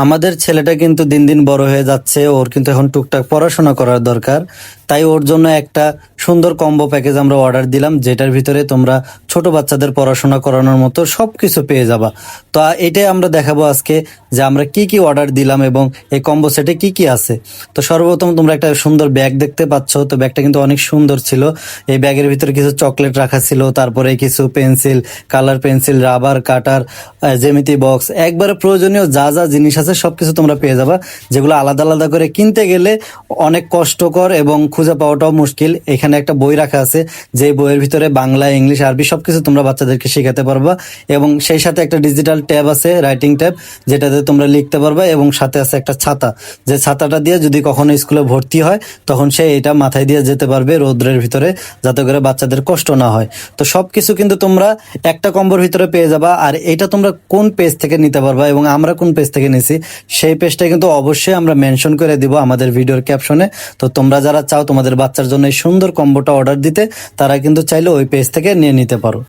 আমাদের ছেলেটা কিন্তু দিন দিন বড় হয়ে যাচ্ছে, ওর কিন্তু এখন টুকটাক পড়াশোনা করার দরকার। তাই ওর জন্য একটা সুন্দর কম্বো প্যাকেজ আমরা অর্ডার দিলাম, যেটার ভিতরে তোমরা ছোট বাচ্চাদের পড়াশোনা করানোর মতো সবকিছু পেয়ে যাবা। তো এটাই আমরা দেখাবো আজকে যে আমরা কি কি অর্ডার দিলাম এবং এই কম্বো সেটে কি কি আছে। তো সর্বপ্রথম তোমরা একটা সুন্দর ব্যাগ দেখতে পাচ্ছ, তো ব্যাগটা কিন্তু অনেক সুন্দর ছিল। এই ব্যাগের ভিতরে কিছু চকলেট রাখা ছিল, তারপরে কিছু পেন্সিল, কালার পেন্সিল, রাবার কাটার, জ্যামিতি বক্স, একবারে প্রয়োজনীয় যা যা জিনিস আছে সবকিছু তোমরা পেয়ে যাবা, যেগুলো আলাদা আলাদা করে কিনতে গেলে অনেক কষ্টকর এবং খুঁজে পাওয়াটাও মুশকিল। এখানে একটা বই রাখা আছে, যে বইয়ের ভিতরে বাংলা, ইংলিশ, আরবি সবকিছু তোমরা বাচ্চাদেরকে শেখাতে পারবা, এবং সেই সাথে একটা ডিজিটাল ট্যাব আছে, রাইটিং ট্যাব, যেটাতে তোমরা লিখতে পারবা, এবং সাথে আছে একটা ছাতা, যে ছাতাটা দিয়ে যদি কখনো স্কুলে ভর্তি হয় তখন সে এটা মাথায় দিয়ে যেতে পারবে রৌদ্রের ভিতরে, যাতে করে বাচ্চাদের কষ্ট না হয়। তো সবকিছু কিন্তু তোমরা একটা কম্বোর ভিতরে পেয়ে যাবা। আর এটা তোমরা কোন পেজ থেকে নিতে পারবা এবং আমরা কোন পেজ থেকে নিছি সেই পেজটা কিন্তু অবশ্যই আমরা মেনশন করে দিব আমাদের ভিডিওর ক্যাপশনে। তো তোমরা যারা চাও তোমাদের বাচ্চার জন্য এই সুন্দর কম্বোটা অর্ডার দিতে, তারা কিন্তু চাইলে ওই পেজ থেকে নিয়ে নিতে পারো।